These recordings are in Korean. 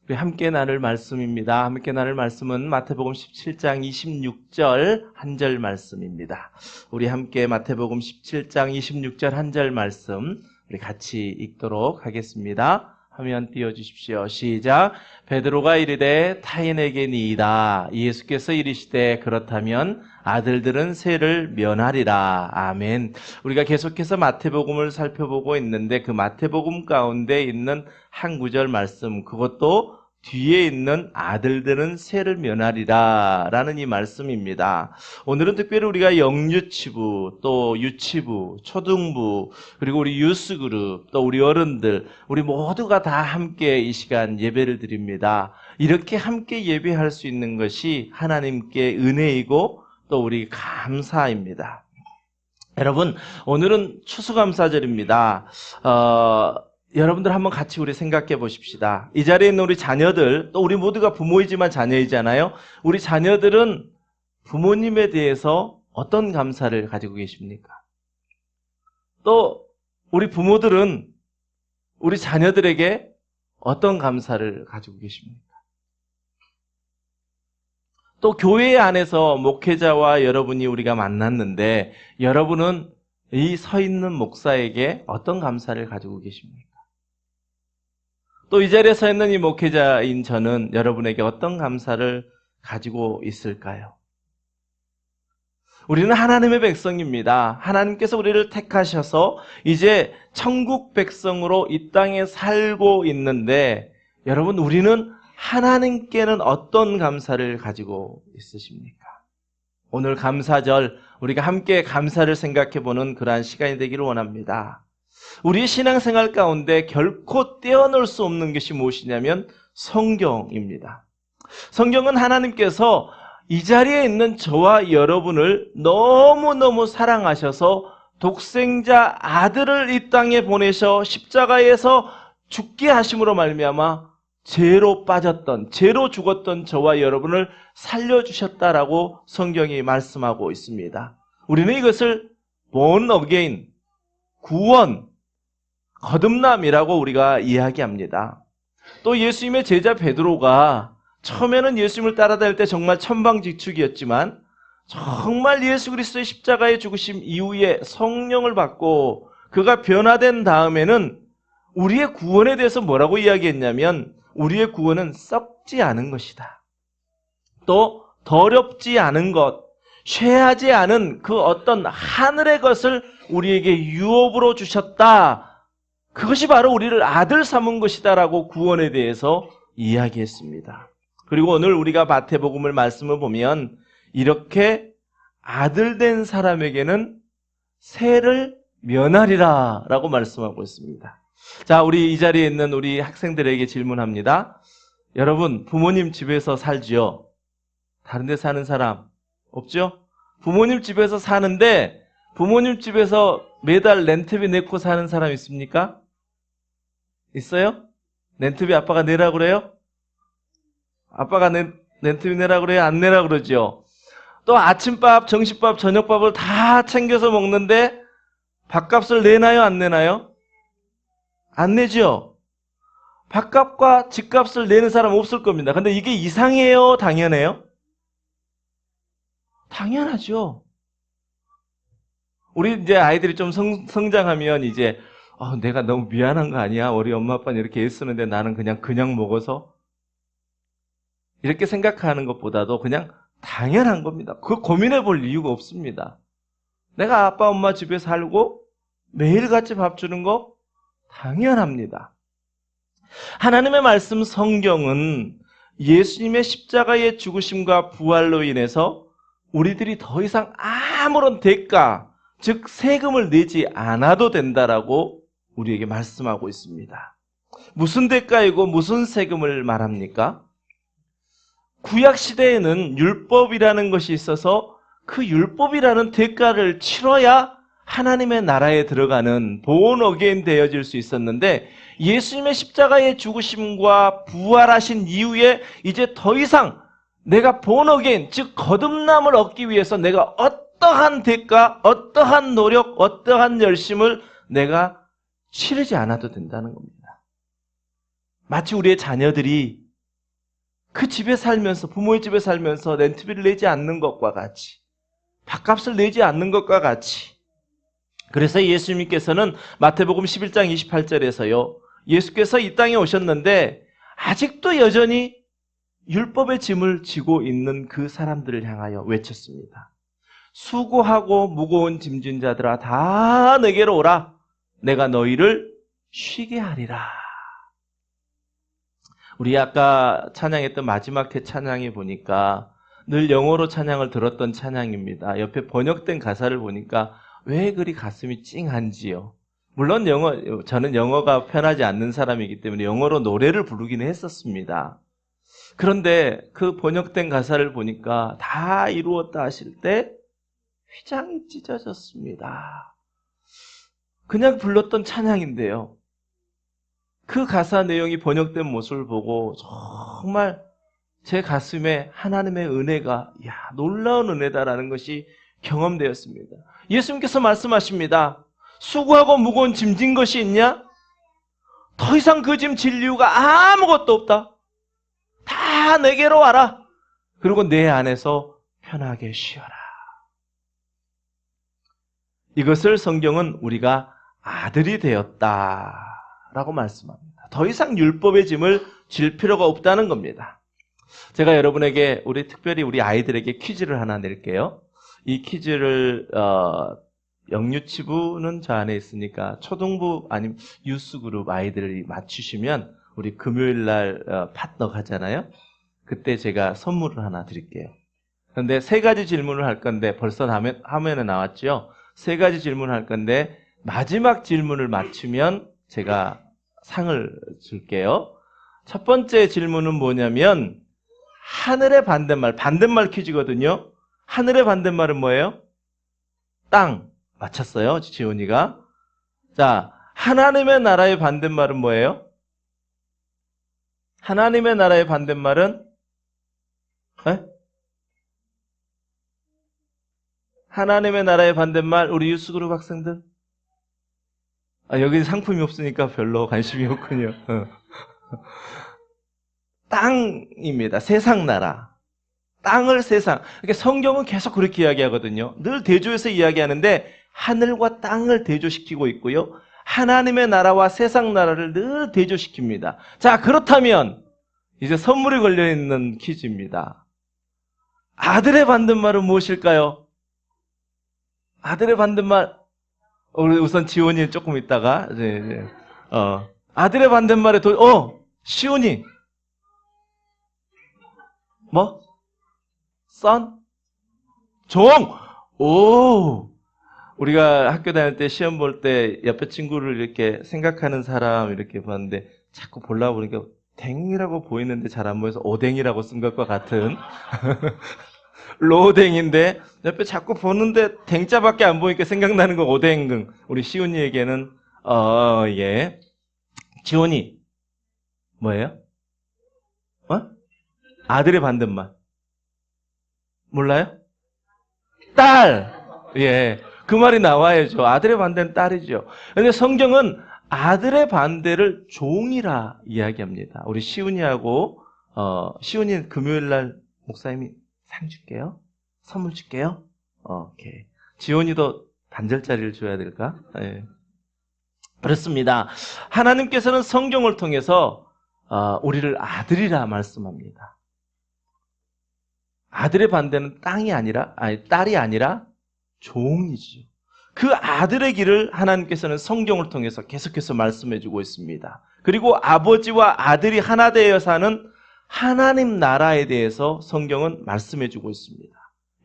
우리 함께 나눌 말씀입니다. 함께 나눌 말씀은 마태복음 17장 26절 한 절 말씀입니다. 우리 함께 마태복음 17장 26절 한 절 말씀 우리 같이 읽도록 하겠습니다. 화면 띄워주십시오. 시작. 베드로가 이르되 타인에게니이다. 예수께서 이르시되 그렇다면 아들들은 세를 면하리라. 아멘. 우리가 계속해서 마태복음을 살펴보고 있는데 그 마태복음 가운데 있는 한 구절 말씀, 그것도 뒤에 있는 아들들은 세를 면하리라 라는 이 말씀입니다. 오늘은 특별히 우리가 영유치부, 또 유치부, 초등부, 그리고 우리 유스그룹, 또 우리 어른들, 우리 모두가 다 함께 이 시간 예배를 드립니다. 이렇게 함께 예배할 수 있는 것이 하나님께 은혜이고 또 우리 감사입니다. 여러분, 오늘은 추수감사절입니다. 여러분들 한번 같이 우리 생각해 보십시다. 이 자리에 있는 우리 자녀들, 또 우리 모두가 부모이지만 자녀이잖아요. 우리 자녀들은 부모님에 대해서 어떤 감사를 가지고 계십니까? 또 우리 부모들은 우리 자녀들에게 어떤 감사를 가지고 계십니까? 또 교회 안에서 목회자와 여러분이 우리가 만났는데 여러분은 이 서 있는 목사에게 어떤 감사를 가지고 계십니까? 또 이 자리에 서 있는 이 목회자인 저는 여러분에게 어떤 감사를 가지고 있을까요? 우리는 하나님의 백성입니다. 하나님께서 우리를 택하셔서 이제 천국 백성으로 이 땅에 살고 있는데 여러분, 우리는 하나님께는 어떤 감사를 가지고 있으십니까? 오늘 감사절 우리가 함께 감사를 생각해보는 그러한 시간이 되기를 원합니다. 우리의 신앙생활 가운데 결코 떼어놓을 수 없는 것이 무엇이냐면 성경입니다. 성경은 하나님께서 이 자리에 있는 저와 여러분을 너무너무 사랑하셔서 독생자 아들을 이 땅에 보내셔 십자가에서 죽게 하심으로 말미암아 죄로 빠졌던, 죄로 죽었던 저와 여러분을 살려주셨다라고 성경이 말씀하고 있습니다. 우리는 이것을 born again, 구원, 거듭남이라고 우리가 이야기합니다. 또 예수님의 제자 베드로가 처음에는 예수님을 따라다닐 때 정말 천방지축이었지만 정말 예수 그리스도의 십자가의 죽으심 이후에 성령을 받고 그가 변화된 다음에는 우리의 구원에 대해서 뭐라고 이야기했냐면 우리의 구원은 썩지 않은 것이다. 또 더럽지 않은 것, 쇠하지 않은 그 어떤 하늘의 것을 우리에게 유업으로 주셨다. 그것이 바로 우리를 아들 삼은 것이다라고 구원에 대해서 이야기했습니다. 그리고 오늘 우리가 마태복음을 말씀을 보면 이렇게 아들 된 사람에게는 세를 면하리라 라고 말씀하고 있습니다. 자, 우리 이 자리에 있는 우리 학생들에게 질문합니다. 여러분, 부모님 집에서 살지요? 다른 데 사는 사람 없죠? 부모님 집에서 사는데 부모님 집에서 매달 렌트비 내고 사는 사람 있습니까? 있어요? 렌트비 아빠가 내라 그래요? 아빠가 렌트비 내라 그래요? 안 내라 그러죠? 또 아침밥, 점심밥, 저녁밥을 다 챙겨서 먹는데 밥값을 내나요? 안 내나요? 안 내죠? 밥값과 집값을 내는 사람 없을 겁니다. 근데 이게 이상해요? 당연해요? 당연하죠. 우리 이제 아이들이 좀 성장하면 이제 내가 너무 미안한 거 아니야? 우리 엄마 아빠는 이렇게 애쓰는데 나는 그냥 먹어서 이렇게 생각하는 것보다도 그냥 당연한 겁니다. 그거 고민해 볼 이유가 없습니다. 내가 아빠 엄마 집에 살고 매일같이 밥 주는 거 당연합니다. 하나님의 말씀 성경은 예수님의 십자가의 죽으심과 부활로 인해서 우리들이 더 이상 아무런 대가, 즉 세금을 내지 않아도 된다라고 우리에게 말씀하고 있습니다. 무슨 대가이고 무슨 세금을 말합니까? 구약 시대에는 율법이라는 것이 있어서 그 율법이라는 대가를 치러야 하나님의 나라에 들어가는 born again 되어질 수 있었는데 예수님의 십자가의 죽으심과 부활하신 이후에 이제 더 이상 내가 born again, 즉 거듭남을 얻기 위해서 내가 어떠한 대가, 어떠한 노력, 어떠한 열심을 내가 치르지 않아도 된다는 겁니다. 마치 우리의 자녀들이 그 집에 살면서, 부모의 집에 살면서 렌트비를 내지 않는 것과 같이, 밥값을 내지 않는 것과 같이. 그래서 예수님께서는 마태복음 11장 28절에서요, 예수께서 이 땅에 오셨는데 아직도 여전히 율법의 짐을 지고 있는 그 사람들을 향하여 외쳤습니다. 수고하고 무거운 짐진 자들아 다 내게로 오라. 내가 너희를 쉬게 하리라. 우리 아까 찬양했던 마지막 회 찬양에 보니까 늘 영어로 찬양을 들었던 찬양입니다. 옆에 번역된 가사를 보니까 왜 그리 가슴이 찡한지요. 물론 저는 영어가 편하지 않는 사람이기 때문에 영어로 노래를 부르기는 했었습니다. 그런데 그 번역된 가사를 보니까 다 이루었다 하실 때 휘장이 찢어졌습니다. 그냥 불렀던 찬양인데요. 그 가사 내용이 번역된 모습을 보고 정말 제 가슴에 하나님의 은혜가, 놀라운 은혜다라는 것이 경험되었습니다. 예수님께서 말씀하십니다. 수고하고 무거운 짐진 것이 있냐? 더 이상 그 짐 질 이유가 아무것도 없다. 다 내게로 와라. 그리고 내 안에서 편하게 쉬어라. 이것을 성경은 우리가 아들이 되었다라고 말씀합니다. 더 이상 율법의 짐을 질 필요가 없다는 겁니다. 제가 여러분에게, 특별히 우리 아이들에게 퀴즈를 하나 낼게요. 이 퀴즈를 영유치부는 저 안에 있으니까 초등부 아니면 유스그룹 아이들이 맞추시면 우리 금요일날 파떡 하잖아요. 그때 제가 선물을 하나 드릴게요. 그런데 3가지 질문을 할 건데 벌써 화면에 나왔죠. 3가지 질문을 할 건데 마지막 질문을 맞추면 제가 상을 줄게요. 첫 번째 질문은 뭐냐면 하늘의 반대말 퀴즈거든요. 하늘의 반대말은 뭐예요? 땅. 맞췄어요, 지훈이가. 자, 하나님의 나라의 반대말은 뭐예요? 하나님의 나라의 반대말은? 네? 하나님의 나라의 반대말, 우리 유스그룹 학생들? 여기 상품이 없으니까 별로 관심이 없군요. 땅입니다. 세상 나라. 땅을 세상. 그러니까 성경은 계속 그렇게 이야기하거든요. 늘 대조해서 이야기하는데 하늘과 땅을 대조시키고 있고요. 하나님의 나라와 세상 나라를 늘 대조시킵니다. 자, 그렇다면 이제 선물이 걸려있는 퀴즈입니다. 아들의 반대말은 무엇일까요? 아들의 반대말. 우선 지원이 조금 있다가 아들의 반대말에 시온이 뭐? son? 종! 오! 우리가 학교 다닐 때 시험 볼 때 옆에 친구를 이렇게 생각하는 사람 이렇게 봤는데 자꾸 보려고 보니까 댕이라고 보이는데 잘 안 보여서 오댕이라고 쓴 것과 같은 로댕인데 옆에 자꾸 보는데 댕자밖에 안 보이니까 생각나는 거 오댕등. 우리 시온이에게는 예. 지온이 뭐예요? 아들의 반대말 몰라요? 딸. 예. 그 말이 나와야죠. 아들의 반대는 딸이죠. 그런데 성경은 아들의 반대를 종이라 이야기합니다. 우리 시훈이하고 시훈이 금요일 날 목사님이 상 줄게요. 선물 줄게요. 오케이. 지훈이도 반절짜리를 줘야 될까? 예. 그렇습니다. 하나님께서는 성경을 통해서 우리를 아들이라 말씀합니다. 아들의 반대는 딸이 아니라 종이지요. 그 아들의 길을 하나님께서는 성경을 통해서 계속해서 말씀해주고 있습니다. 그리고 아버지와 아들이 하나 되어 사는 하나님 나라에 대해서 성경은 말씀해주고 있습니다.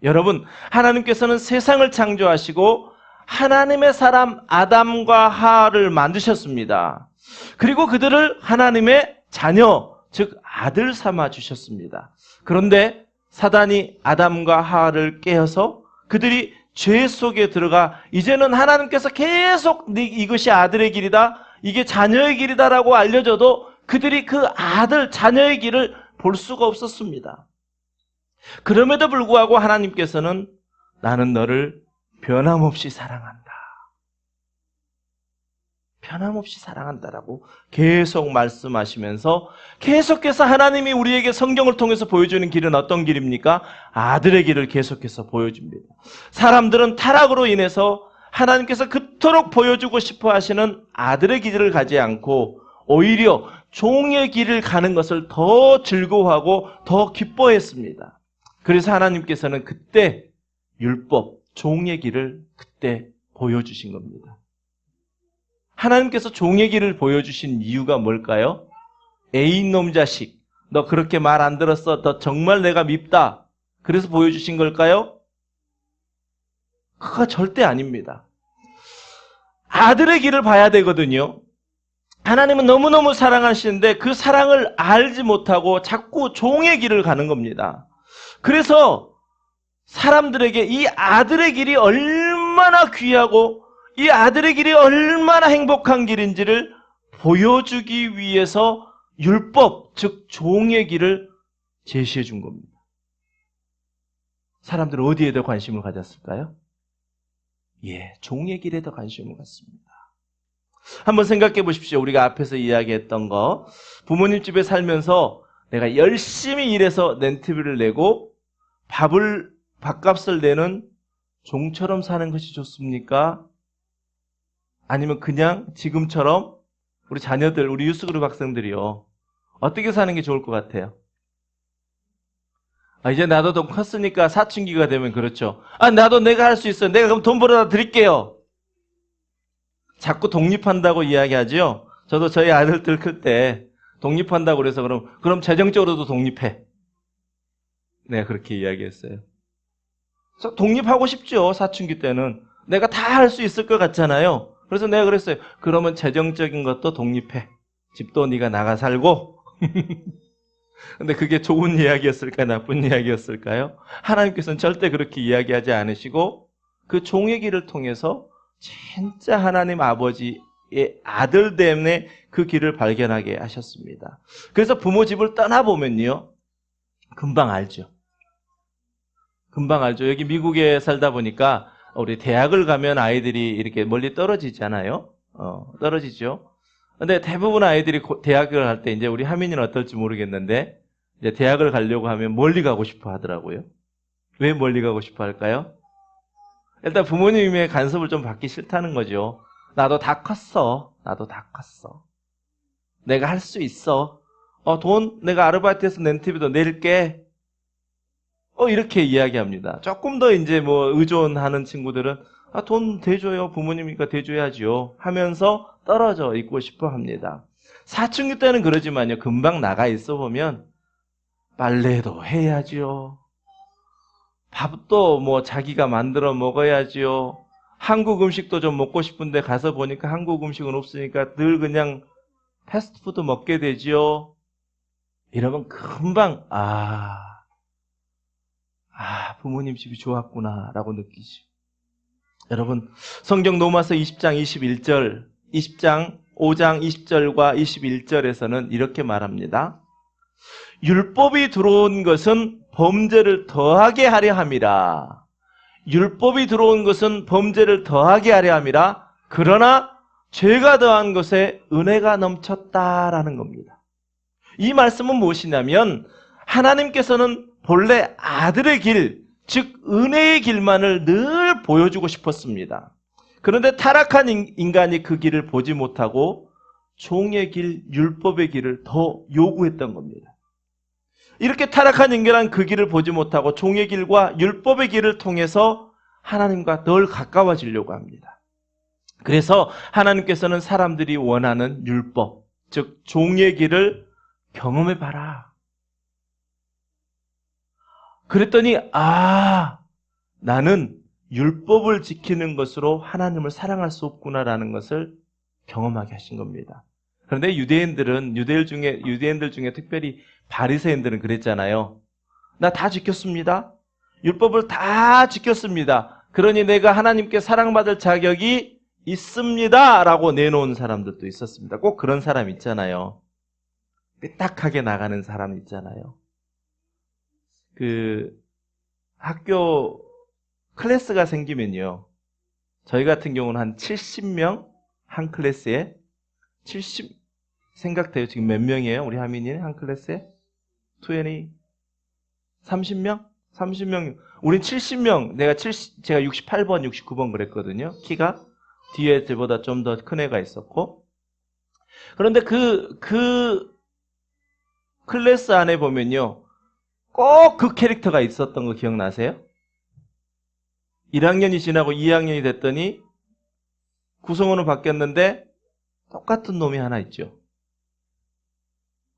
여러분, 하나님께서는 세상을 창조하시고 하나님의 사람 아담과 하와를 만드셨습니다. 그리고 그들을 하나님의 자녀, 즉 아들 삼아 주셨습니다. 그런데 사단이 아담과 하와를 깨어서 그들이 죄 속에 들어가 이제는 하나님께서 계속 이것이 아들의 길이다, 이게 자녀의 길이다라고 알려줘도 그들이 그 아들, 자녀의 길을 볼 수가 없었습니다. 그럼에도 불구하고 하나님께서는 나는 너를 변함없이 사랑한다. 변함없이 사랑한다라고 계속 말씀하시면서 계속해서 하나님이 우리에게 성경을 통해서 보여주는 길은 어떤 길입니까? 아들의 길을 계속해서 보여줍니다. 사람들은 타락으로 인해서 하나님께서 그토록 보여주고 싶어 하시는 아들의 길을 가지 않고 오히려 종의 길을 가는 것을 더 즐거워하고 더 기뻐했습니다. 그래서 하나님께서는 그때 율법, 종의 길을 그때 보여주신 겁니다. 하나님께서 종의 길을 보여주신 이유가 뭘까요? 에이 놈 자식, 너 그렇게 말 안 들었어? 너 정말 내가 밉다. 그래서 보여주신 걸까요? 그거 절대 아닙니다. 아들의 길을 봐야 되거든요. 하나님은 너무너무 사랑하시는데 그 사랑을 알지 못하고 자꾸 종의 길을 가는 겁니다. 그래서 사람들에게 이 아들의 길이 얼마나 귀하고 이 아들의 길이 얼마나 행복한 길인지를 보여주기 위해서 율법, 즉 종의 길을 제시해 준 겁니다. 사람들은 어디에 더 관심을 가졌을까요? 예, 종의 길에 더 관심을 갖습니다. 한번 생각해 보십시오. 우리가 앞에서 이야기했던 거. 부모님 집에 살면서 내가 열심히 일해서 렌트비를 내고 밥값을 내는 종처럼 사는 것이 좋습니까? 아니면 그냥 지금처럼 우리 자녀들, 우리 유스그룹 학생들이요. 어떻게 사는 게 좋을 것 같아요? 이제 나도 좀 컸으니까 사춘기가 되면 그렇죠. 나도 내가 할 수 있어요. 내가 그럼 돈 벌어다 드릴게요. 자꾸 독립한다고 이야기하죠. 저도 저희 아들들 클 때 독립한다고 그래서 그럼 재정적으로도 독립해. 네, 그렇게 이야기했어요. 그래서 독립하고 싶죠. 사춘기 때는. 내가 다 할 수 있을 것 같잖아요. 그래서 내가 그랬어요. 그러면 재정적인 것도 독립해. 집도 네가 나가 살고. 근데 그게 좋은 이야기였을까요? 나쁜 이야기였을까요? 하나님께서는 절대 그렇게 이야기하지 않으시고 그 종의 길을 통해서 진짜 하나님 아버지의 아들 때문에 그 길을 발견하게 하셨습니다. 그래서 부모 집을 떠나보면요. 금방 알죠. 금방 알죠. 여기 미국에 살다 보니까 우리 대학을 가면 아이들이 이렇게 멀리 떨어지잖아요. 떨어지죠. 근데 대부분 아이들이 대학을 갈 때 이제 우리 하민이는 어떨지 모르겠는데 이제 대학을 가려고 하면 멀리 가고 싶어 하더라고요. 왜 멀리 가고 싶어 할까요? 일단 부모님의 간섭을 좀 받기 싫다는 거죠. 나도 다 컸어. 나도 다 컸어. 내가 할 수 있어. 돈 내가 아르바이트해서 렌트비도 낼게. 이렇게 이야기합니다. 조금 더 이제 뭐 의존하는 친구들은 돈 대줘요. 부모님이니까 대줘야죠. 하면서 떨어져 있고 싶어 합니다. 사춘기 때는 그러지만요. 금방 나가 있어 보면 빨래도 해야지요. 밥도 뭐 자기가 만들어 먹어야지요. 한국 음식도 좀 먹고 싶은데 가서 보니까 한국 음식은 없으니까 늘 그냥 패스트푸드 먹게 되지요. 이러면 금방 부모님 집이 좋았구나 라고 느끼죠. 여러분 성경 로마서 20장 21절 20장 5장 20절과 21절에서는 이렇게 말합니다. 율법이 들어온 것은 범죄를 더하게 하려 함이라. 율법이 들어온 것은 범죄를 더하게 하려 함이라. 그러나 죄가 더한 것에 은혜가 넘쳤다라는 겁니다. 이 말씀은 무엇이냐면 하나님께서는 본래 아들의 길, 즉 은혜의 길만을 늘 보여주고 싶었습니다. 그런데 타락한 인간이 그 길을 보지 못하고 종의 길, 율법의 길을 더 요구했던 겁니다. 이렇게 타락한 인간은 그 길을 보지 못하고 종의 길과 율법의 길을 통해서 하나님과 늘 가까워지려고 합니다. 그래서 하나님께서는 사람들이 원하는 율법, 즉 종의 길을 경험해봐라. 그랬더니 나는 율법을 지키는 것으로 하나님을 사랑할 수 없구나라는 것을 경험하게 하신 겁니다. 그런데 유대인들 중에 특별히 바리새인들은 그랬잖아요. 나 다 지켰습니다. 율법을 다 지켰습니다. 그러니 내가 하나님께 사랑받을 자격이 있습니다. 라고 내놓은 사람들도 있었습니다. 꼭 그런 사람 있잖아요. 삐딱하게 나가는 사람 있잖아요. 학교 클래스가 생기면요. 저희 같은 경우는 한 70명, 한 클래스에 70 생각돼요. 지금 몇 명이에요? 우리 하민이는 한 클래스에? 20, 30명? 30명. 우린 70명. 제가 68번, 69번 그랬거든요. 키가. 뒤에 저보다 좀 더 큰 애가 있었고. 그런데 그 클래스 안에 보면요. 꼭 그 캐릭터가 있었던 거 기억나세요? 1학년이 지나고 2학년이 됐더니 구성원은 바뀌었는데 똑같은 놈이 하나 있죠.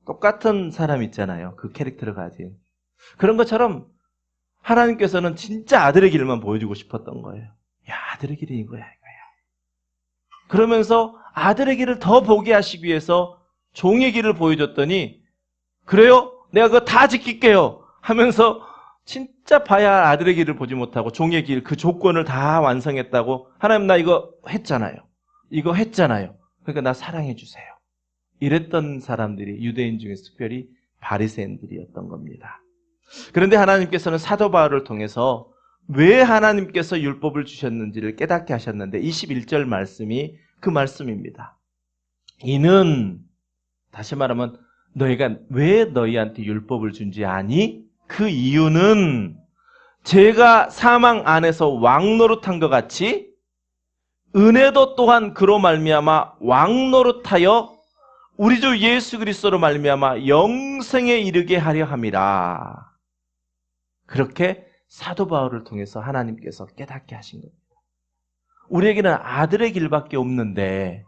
똑같은 사람 있잖아요. 그 캐릭터를 가진. 그런 것처럼 하나님께서는 진짜 아들의 길만 보여주고 싶었던 거예요. 야, 아들의 길이 이거야. 그러면서 아들의 길을 더 보게 하시기 위해서 종의 길을 보여줬더니 그래요? 내가 그거 다 지킬게요 하면서 진짜 봐야 할 아들의 길을 보지 못하고 종의 길, 그 조건을 다 완성했다고 하나님 나 이거 했잖아요. 이거 했잖아요. 그러니까 나 사랑해 주세요. 이랬던 사람들이 유대인 중에서 특별히 바리새인들이었던 겁니다. 그런데 하나님께서는 사도 바울을 통해서 왜 하나님께서 율법을 주셨는지를 깨닫게 하셨는데 21절 말씀이 그 말씀입니다. 이는 다시 말하면 너희가 왜 너희한테 율법을 준지 아니? 그 이유는 죄가 사망 안에서 왕노릇한 것 같이 은혜도 또한 그로 말미암아 왕노릇하여 우리 주 예수 그리스도로 말미암아 영생에 이르게 하려 함이라. 그렇게 사도 바울을 통해서 하나님께서 깨닫게 하신 겁니다. 우리에게는 아들의 길밖에 없는데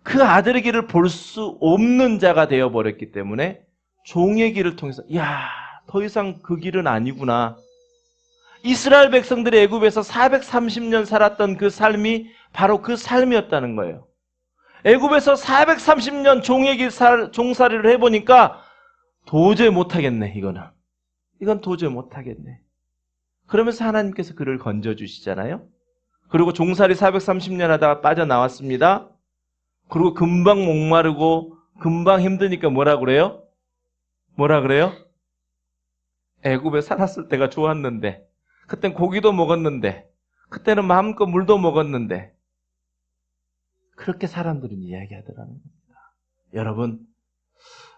그 아들의 길을 볼 수 없는 자가 되어버렸기 때문에 종의 길을 통해서 더 이상 그 길은 아니구나. 이스라엘 백성들이 애굽에서 430년 살았던 그 삶이 바로 그 삶이었다는 거예요. 애굽에서 430년 종의 길 종살이를 해보니까 도저히 못하겠네. 이건 도저히 못하겠네. 그러면서 하나님께서 그를 건져주시잖아요. 그리고 종살이 430년 하다가 빠져나왔습니다. 그리고 금방 목마르고 금방 힘드니까 뭐라 그래요? 애굽에 살았을 때가 좋았는데 그땐 고기도 먹었는데 그때는 마음껏 물도 먹었는데 그렇게 사람들은 이야기하더라는 겁니다. 여러분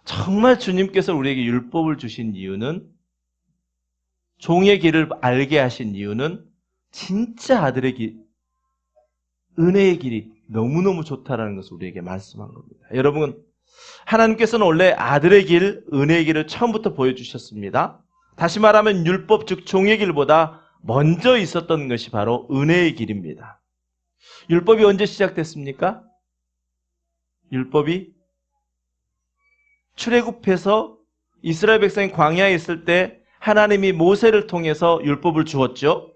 정말 주님께서 우리에게 율법을 주신 이유는 종의 길을 알게 하신 이유는 진짜 아들의 길, 은혜의 길이 너무너무 좋다라는 것을 우리에게 말씀한 겁니다. 여러분 하나님께서는 원래 아들의 길, 은혜의 길을 처음부터 보여주셨습니다. 다시 말하면 율법 즉 종의 길보다 먼저 있었던 것이 바로 은혜의 길입니다. 율법이 언제 시작됐습니까? 율법이 출애굽해서 이스라엘 백성이 광야에 있을 때 하나님이 모세를 통해서 율법을 주었죠.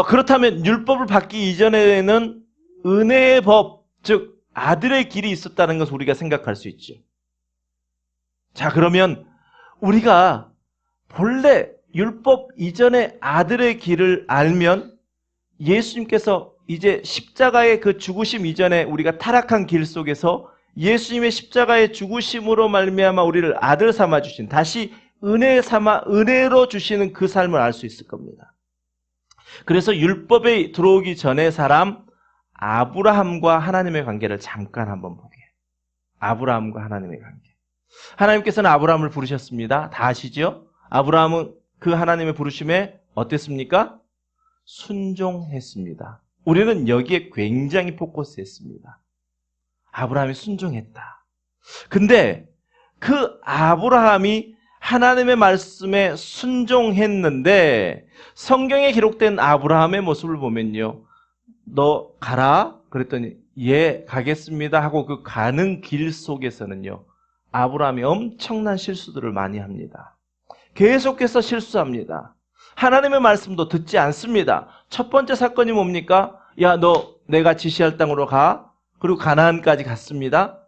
그렇다면 율법을 받기 이전에는 은혜의 법, 즉 아들의 길이 있었다는 것을 우리가 생각할 수 있죠. 자, 그러면 우리가 본래 율법 이전에 아들의 길을 알면 예수님께서 이제 십자가의 그 죽으심 이전에 우리가 타락한 길 속에서 예수님의 십자가의 죽으심으로 말미암아 우리를 아들 삼아 주신, 다시 은혜로 주시는 그 삶을 알 수 있을 겁니다. 그래서 율법에 들어오기 전의 사람 아브라함과 하나님의 관계를 잠깐 한번 보게. 아브라함과 하나님의 관계. 하나님께서는 아브라함을 부르셨습니다. 다 아시죠? 아브라함은 그 하나님의 부르심에 어땠습니까? 순종했습니다. 우리는 여기에 굉장히 포커스했습니다. 아브라함이 순종했다. 근데 그 아브라함이 하나님의 말씀에 순종했는데 성경에 기록된 아브라함의 모습을 보면요. 너 가라 그랬더니 예 가겠습니다 하고 그 가는 길 속에서는요. 아브라함이 엄청난 실수들을 많이 합니다. 계속해서 실수합니다. 하나님의 말씀도 듣지 않습니다. 첫 번째 사건이 뭡니까? 야, 너 내가 지시할 땅으로 가. 그리고 가나안까지 갔습니다.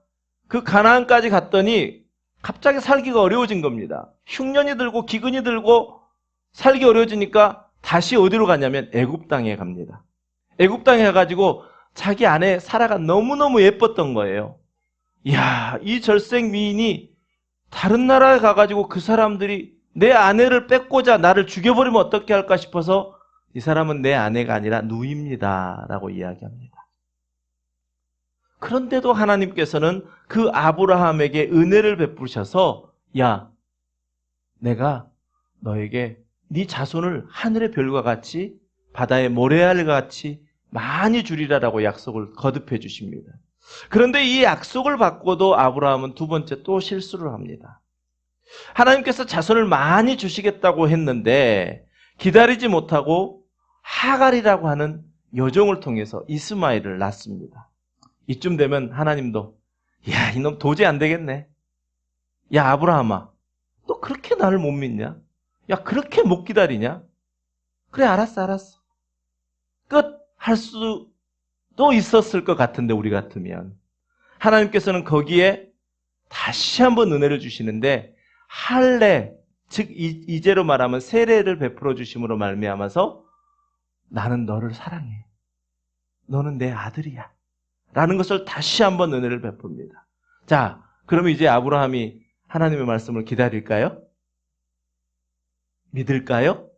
그 가나안까지 갔더니 갑자기 살기가 어려워진 겁니다. 흉년이 들고 기근이 들고 살기 어려워지니까 다시 어디로 가냐면 애굽 땅에 갑니다. 애굽 땅에 가가지고 자기 아내 사라가 너무너무 예뻤던 거예요. 이야, 이 절생 미인이 다른 나라에 가가지고 그 사람들이 내 아내를 뺏고자 나를 죽여버리면 어떻게 할까 싶어서 이 사람은 내 아내가 아니라 누이입니다 라고 이야기합니다. 그런데도 하나님께서는 그 아브라함에게 은혜를 베푸셔서 야, 내가 너에게 네 자손을 하늘의 별과 같이 바다의 모래알과 같이 많이 주리라라고 약속을 거듭해 주십니다. 그런데 이 약속을 받고도 아브라함은 두 번째 또 실수를 합니다. 하나님께서 자손을 많이 주시겠다고 했는데 기다리지 못하고 하갈이라고 하는 여종을 통해서 이스마엘을 낳습니다. 이쯤 되면 하나님도 야, 이놈 도저히 안 되겠네. 야, 아브라함아, 너 그렇게 나를 못 믿냐? 야, 그렇게 못 기다리냐? 그래, 알았어. 끝 할 수도 있었을 것 같은데, 우리 같으면. 하나님께서는 거기에 다시 한번 은혜를 주시는데 할례, 즉 이제로 말하면 세례를 베풀어 주심으로 말미암아서 나는 너를 사랑해. 너는 내 아들이야. 라는 것을 다시 한번 은혜를 베풉니다. 자, 그러면 이제 아브라함이 하나님의 말씀을 기다릴까요? 믿을까요?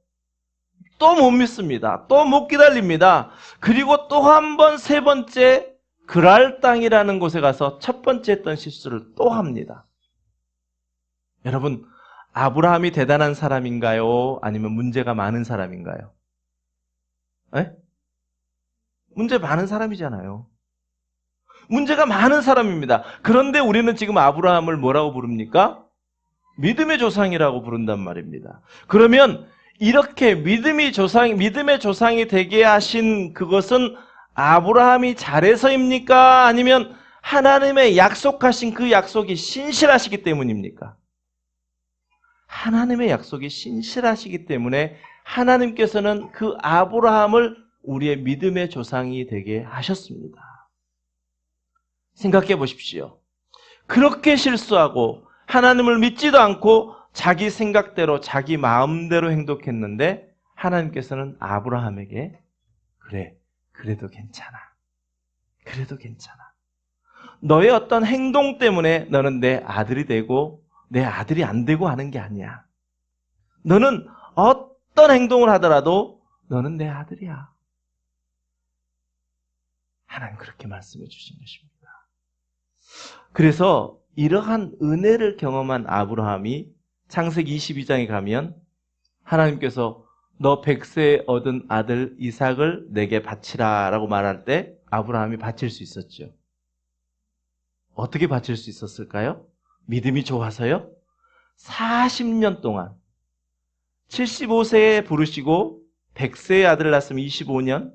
또 못 믿습니다. 또 못 기다립니다. 그리고 또 한 번 세 번째 그랄 땅이라는 곳에 가서 첫 번째 했던 실수를 또 합니다. 여러분, 아브라함이 대단한 사람인가요? 아니면 문제가 많은 사람인가요? 에? 문제 많은 사람이잖아요. 문제가 많은 사람입니다. 그런데 우리는 지금 아브라함을 뭐라고 부릅니까? 믿음의 조상이라고 부른단 말입니다. 그러면 이렇게 믿음의 조상이 되게 하신 그것은 아브라함이 잘해서입니까? 아니면 하나님의 약속하신 그 약속이 신실하시기 때문입니까? 하나님의 약속이 신실하시기 때문에 하나님께서는 그 아브라함을 우리의 믿음의 조상이 되게 하셨습니다. 생각해 보십시오. 그렇게 실수하고 하나님을 믿지도 않고 자기 생각대로 자기 마음대로 행동했는데 하나님께서는 아브라함에게 그래도 괜찮아. 너의 어떤 행동 때문에 너는 내 아들이 되고 내 아들이 안 되고 하는 게 아니야. 너는 어떤 행동을 하더라도 너는 내 아들이야. 하나님 그렇게 말씀해 주신 것입니다. 그래서 이러한 은혜를 경험한 아브라함이 창세기 22장에 가면 하나님께서 너 100세에 얻은 아들 이삭을 내게 바치라 라고 말할 때 아브라함이 바칠 수 있었죠. 어떻게 바칠 수 있었을까요? 믿음이 좋아서요? 40년 동안 75세에 부르시고 100세의 아들을 낳았으면 25년,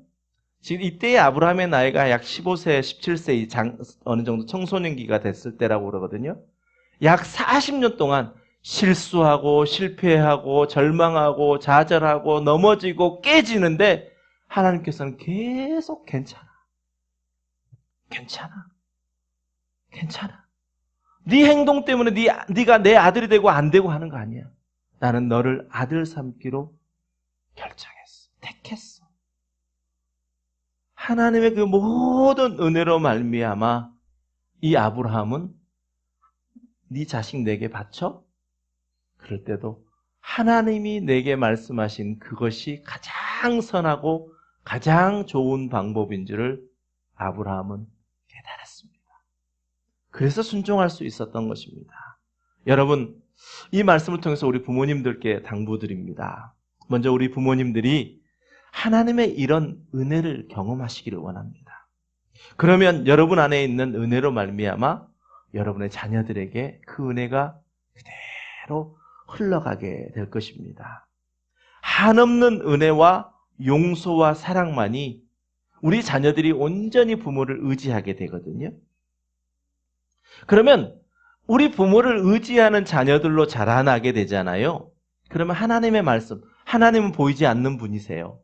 지금 이때의 아브라함의 나이가 약 15세, 17세 어느 정도 청소년기가 됐을 때라고 그러거든요. 약 40년 동안 실수하고 실패하고 절망하고 좌절하고 넘어지고 깨지는데 하나님께서는 계속 괜찮아. 네 행동 때문에 네가 내 아들이 되고 안 되고 하는 거 아니야. 나는 너를 아들 삼기로 결정했어. 택했어. 하나님의 그 모든 은혜로 말미암아 이 아브라함은 네 자식 내게 바쳐? 그럴 때도 하나님이 내게 말씀하신 그것이 가장 선하고 가장 좋은 방법인 줄을 아브라함은 깨달았습니다. 그래서 순종할 수 있었던 것입니다. 여러분, 이 말씀을 통해서 우리 부모님들께 당부드립니다. 먼저 우리 부모님들이 하나님의 이런 은혜를 경험하시기를 원합니다. 그러면 여러분 안에 있는 은혜로 말미암아 여러분의 자녀들에게 그 은혜가 그대로 흘러가게 될 것입니다. 한없는 은혜와 용서와 사랑만이 우리 자녀들이 온전히 부모를 의지하게 되거든요. 그러면 우리 부모를 의지하는 자녀들로 자라나게 되잖아요. 그러면 하나님의 말씀, 하나님은 보이지 않는 분이세요.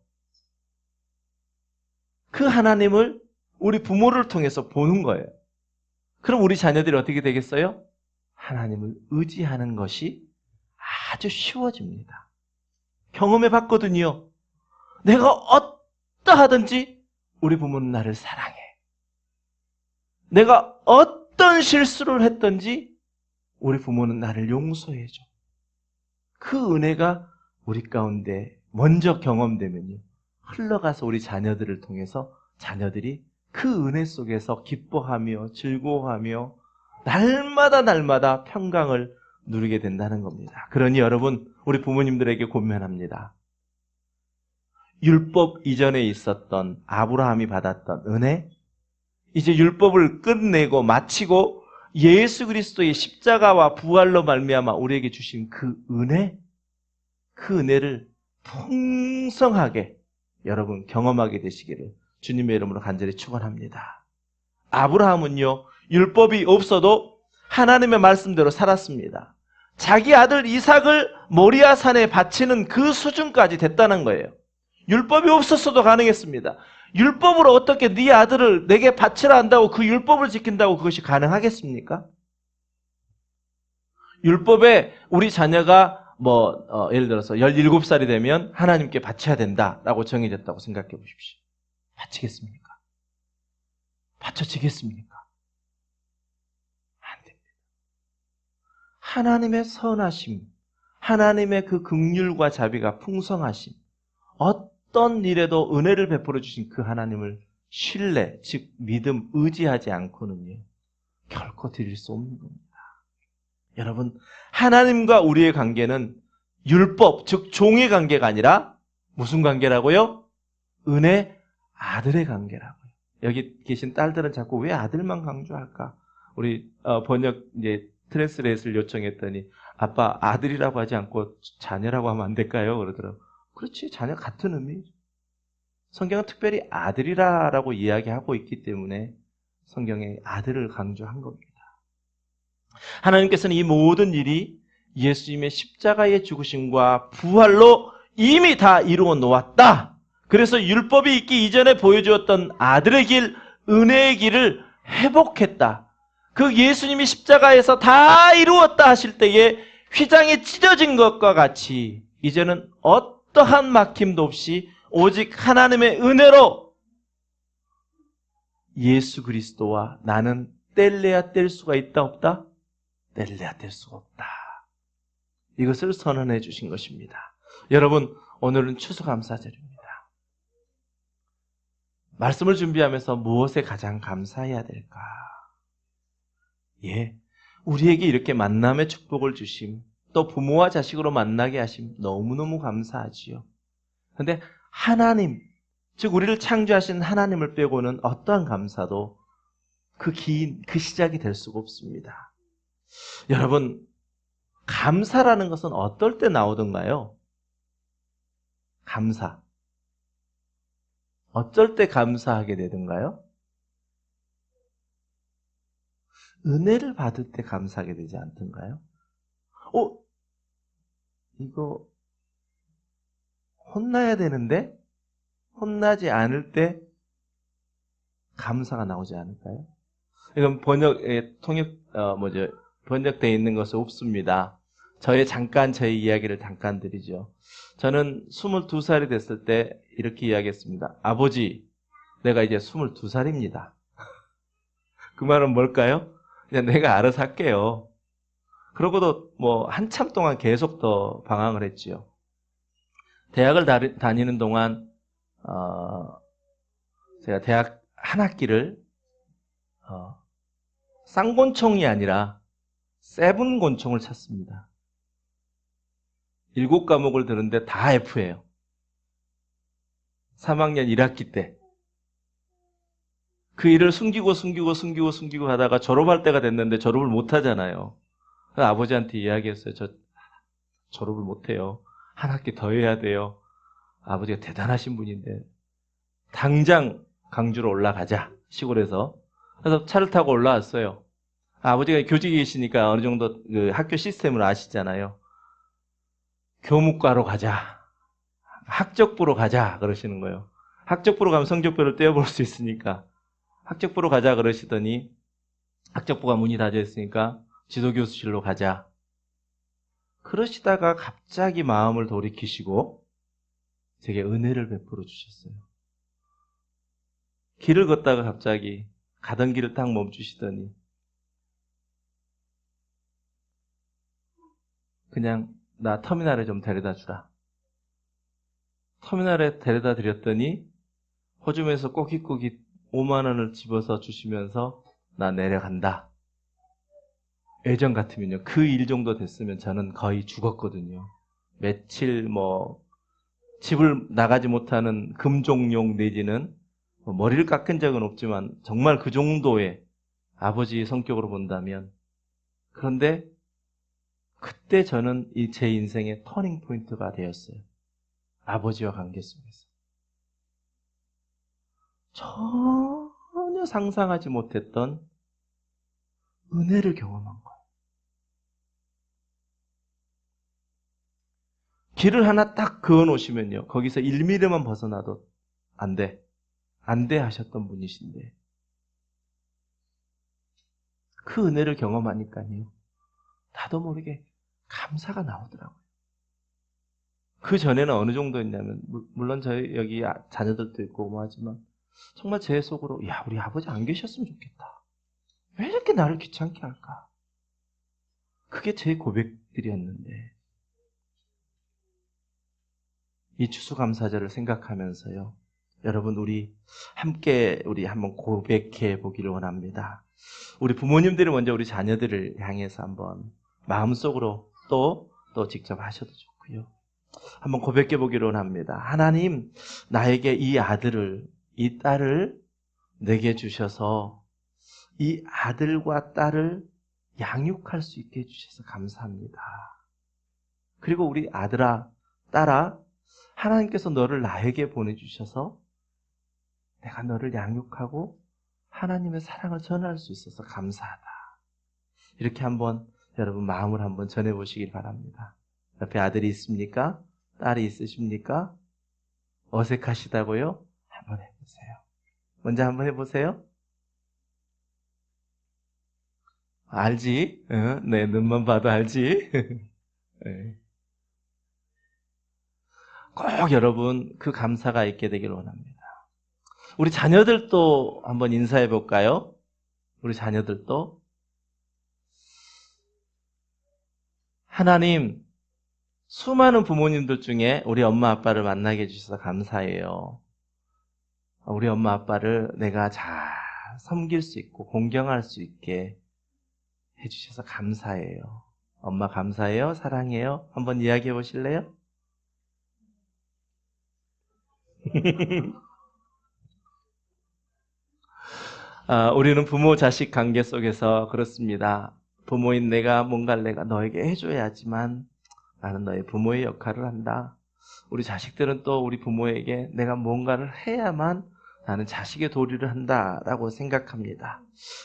그 하나님을 우리 부모를 통해서 보는 거예요. 그럼 우리 자녀들이 어떻게 되겠어요? 하나님을 의지하는 것이 아주 쉬워집니다. 경험해 봤거든요. 내가 어떠하든지 우리 부모는 나를 사랑해. 내가 어떤 실수를 했든지 우리 부모는 나를 용서해줘. 그 은혜가 우리 가운데 먼저 경험되면요, 흘러가서 우리 자녀들을 통해서 자녀들이 그 은혜 속에서 기뻐하며 즐거워하며 날마다 평강을 누리게 된다는 겁니다. 그러니 여러분, 우리 부모님들에게 권면합니다. 율법 이전에 있었던 아브라함이 받았던 은혜, 이제 율법을 끝내고 마치고 예수 그리스도의 십자가와 부활로 말미암아 우리에게 주신 그 은혜, 그 은혜를 풍성하게 여러분 경험하게 되시기를 주님의 이름으로 간절히 축원합니다. 아브라함은요, 율법이 없어도 하나님의 말씀대로 살았습니다. 자기 아들 이삭을 모리아 산에 바치는 그 수준까지 됐다는 거예요. 율법이 없었어도 가능했습니다. 율법으로 어떻게 네 아들을 내게 바치라 한다고 그 율법을 지킨다고 그것이 가능하겠습니까? 율법에 우리 자녀가 예를 들어서 17살이 되면 하나님께 바쳐야 된다라고 정해졌다고 생각해 보십시오. 바치겠습니까? 바쳐지겠습니까? 안 됩니다. 하나님의 선하심, 하나님의 그 긍휼과 자비가 풍성하심, 어떤 일에도 은혜를 베풀어 주신 그 하나님을 신뢰, 즉 믿음, 의지하지 않고는요, 결코 드릴 수 없는 겁니다. 여러분, 하나님과 우리의 관계는 율법, 즉 종의 관계가 아니라 무슨 관계라고요? 은혜, 아들의 관계라고요. 여기 계신 딸들은 자꾸 왜 아들만 강조할까? 우리 번역 이제 트랜스레이트를 요청했더니 아빠 아들이라고 하지 않고 자녀라고 하면 안 될까요? 그러더라고요. 그렇지, 자녀 같은 의미죠. 성경은 특별히 아들이라고 이야기하고 있기 때문에 성경에 아들을 강조한 겁니다. 하나님께서는 이 모든 일이 예수님의 십자가의 죽으심과 부활로 이미 다 이루어 놓았다. 그래서 율법이 있기 이전에 보여주었던 아들의 길, 은혜의 길을 회복했다. 그 예수님이 십자가에서 다 이루었다 하실 때에 휘장이 찢어진 것과 같이 이제는 어떠한 막힘도 없이 오직 하나님의 은혜로 예수 그리스도와 나는 뗄래야 뗄 수가 있다 없다? 뗄래야 뗄 수가 없다. 이것을 선언해 주신 것입니다. 여러분, 오늘은 추수감사절입니다. 말씀을 준비하면서 무엇에 가장 감사해야 될까? 우리에게 이렇게 만남의 축복을 주심, 또 부모와 자식으로 만나게 하심 너무너무 감사하지요. 그런데 하나님, 즉 우리를 창조하신 하나님을 빼고는 어떠한 감사도 그 시작이 될 수가 없습니다. 여러분, 감사라는 것은 어떨 때 나오던가요? 감사. 어쩔 때 감사하게 되던가요? 은혜를 받을 때 감사하게 되지 않던가요? 이거 혼나야 되는데 혼나지 않을 때 감사가 나오지 않을까요? 이건 번역되어 있는 것은 없습니다. 저의 이야기를 잠깐 드리죠. 저는 22살이 됐을 때 이렇게 이야기했습니다. 아버지, 내가 이제 22살입니다. 그 말은 뭘까요? 그냥 내가 알아서 할게요. 그러고도 한참 동안 계속 더 방황을 했지요. 대학을 다니는 동안 제가 대학 한 학기를 쌍권총이 아니라 세븐권총을 쳤습니다. 7과목을 들었는데 다 F예요. 3학년 1학기 때. 그 일을 숨기고 하다가 졸업할 때가 됐는데 졸업을 못 하잖아요. 그래서 아버지한테 이야기했어요. 저 졸업을 못 해요. 한 학기 더 해야 돼요. 아버지가 대단하신 분인데 당장 강주로 올라가자, 시골에서. 그래서 차를 타고 올라왔어요. 아버지가 교직에 계시니까 어느 정도 그 학교 시스템을 아시잖아요. 교무과로 가자, 학적부로 가자 그러시는 거예요. 학적부로 가면 성적표를 떼어볼 수 있으니까 학적부로 가자 그러시더니 학적부가 문이 닫혀 있으니까 지도교수실로 가자. 그러시다가 갑자기 마음을 돌이키시고 제게 은혜를 베풀어 주셨어요. 길을 걷다가 갑자기 가던 길을 딱 멈추시더니 그냥 나 터미널에 좀 데려다 주라. 터미널에 데려다 드렸더니 호주머니에서 꼬깃꼬깃 5만 원을 집어서 주시면서 나 내려간다. 예전 같으면요. 그 일 정도 됐으면 저는 거의 죽었거든요. 며칠 집을 나가지 못하는 금종용 내지는 머리를 깎은 적은 없지만 정말 그 정도의 아버지의 성격으로 본다면, 그런데 그때 저는 제 인생의 터닝 포인트가 되었어요. 아버지와 관계 속에서 전혀 상상하지 못했던 은혜를 경험한 거예요. 길을 하나 딱 그어 놓으시면요, 거기서 1mm만 벗어나도 안 돼, 안 돼 하셨던 분이신데, 그 은혜를 경험하니까요, 나도 모르게 감사가 나오더라고요. 그 전에는 어느 정도였냐면, 물론 저희 여기 자녀들도 있고 하지만 정말 제 속으로, 야, 우리 아버지 안 계셨으면 좋겠다. 왜 이렇게 나를 귀찮게 할까? 그게 제 고백들이었는데, 이 추수감사절을 생각하면서요, 여러분 우리 함께 한번 고백해 보기를 원합니다. 우리 부모님들이 먼저 우리 자녀들을 향해서 한번 마음속으로 또 직접 하셔도 좋고요. 한번 고백해 보기를 원합니다. 하나님, 나에게 이 아들을, 이 딸을 내게 주셔서 이 아들과 딸을 양육할 수 있게 해주셔서 감사합니다. 그리고 우리 아들아, 딸아, 하나님께서 너를 나에게 보내주셔서 내가 너를 양육하고 하나님의 사랑을 전할 수 있어서 감사하다. 이렇게 한번 여러분 마음을 한번 전해보시길 바랍니다. 옆에 아들이 있습니까? 딸이 있으십니까? 어색하시다고요? 한번 해보세요. 먼저 한번 해보세요. 알지? 네, 눈만 봐도 알지? 네. 꼭 여러분 그 감사가 있게 되길 원합니다. 우리 자녀들도 한번 인사해 볼까요? 우리 자녀들도. 하나님, 수많은 부모님들 중에 우리 엄마 아빠를 만나게 해주셔서 감사해요. 우리 엄마 아빠를 내가 잘 섬길 수 있고 공경할 수 있게 해주셔서 감사해요. 엄마 감사해요. 사랑해요. 한번 이야기해 보실래요? 우리는 부모 자식 관계 속에서 그렇습니다. 부모인 뭔가를 내가 너에게 해줘야지만 나는 너의 부모의 역할을 한다. 우리 자식들은 또 우리 부모에게 내가 뭔가를 해야만 나는 자식의 도리를 한다라고 생각합니다.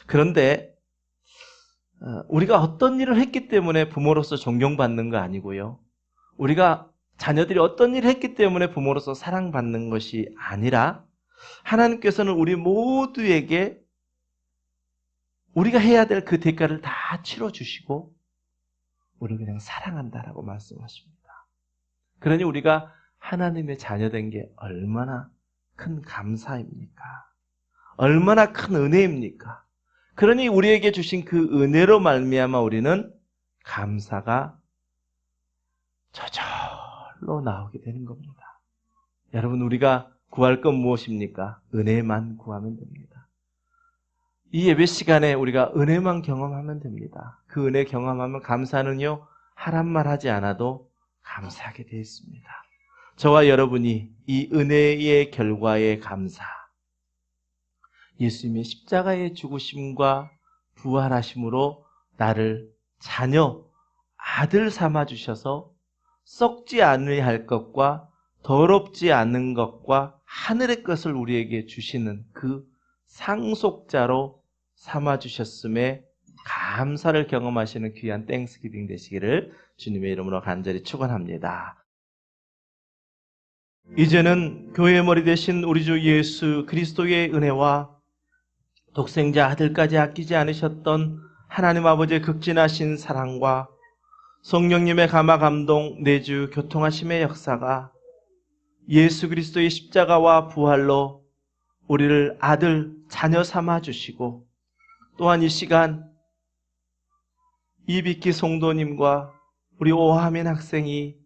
그런데 우리가 어떤 일을 했기 때문에 부모로서 존경받는 거 아니고요. 우리가 자녀들이 어떤 일을 했기 때문에 부모로서 사랑받는 것이 아니라, 하나님께서는 우리 모두에게 우리가 해야 될 그 대가를 다 치러주시고 우리를 그냥 사랑한다라고 말씀하십니다. 그러니 우리가 하나님의 자녀된 게 얼마나 큰 감사입니까? 얼마나 큰 은혜입니까? 그러니 우리에게 주신 그 은혜로 말미암아 우리는 감사가 저절로 나오게 되는 겁니다. 여러분, 우리가 구할 건 무엇입니까? 은혜만 구하면 됩니다. 이 예배 시간에 우리가 은혜만 경험하면 됩니다. 그 은혜 경험하면 감사는요, 하란 말 하지 않아도 감사하게 되어 있습니다. 저와 여러분이 이 은혜의 결과의 감사, 예수님의 십자가의 죽으심과 부활하심으로 나를 자녀, 아들 삼아주셔서 썩지 않으려 할 것과 더럽지 않은 것과 하늘의 것을 우리에게 주시는 그 상속자로 삼아주셨음에 감사를 경험하시는 귀한 땡스기빙 되시기를 주님의 이름으로 간절히 축원합니다. 이제는 교회의 머리 되신 우리 주 예수 그리스도의 은혜와 독생자 아들까지 아끼지 않으셨던 하나님 아버지의 극진하신 사랑과 성령님의 감화 감동 내주 교통하심의 역사가 예수 그리스도의 십자가와 부활로 우리를 아들, 자녀 삼아 주시고, 또한 이 시간 이비키 성도님과 우리 오하민 학생이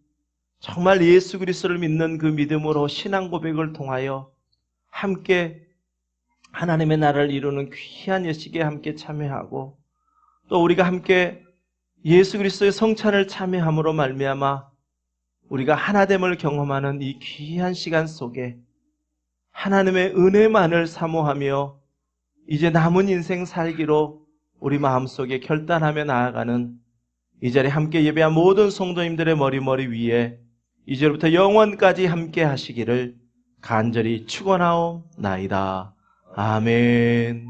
정말 예수 그리스도를 믿는 그 믿음으로 신앙 고백을 통하여 함께 하나님의 나라를 이루는 귀한 예식에 함께 참여하고 또 우리가 함께 예수 그리스도의 성찬을 참여함으로 말미암아 우리가 하나됨을 경험하는 이 귀한 시간 속에 하나님의 은혜만을 사모하며 이제 남은 인생 살기로 우리 마음속에 결단하며 나아가는 이 자리에 함께 예배한 모든 성도님들의 머리 위에 이제부터 영원까지 함께 하시기를 간절히 축원하옵나이다. 아멘.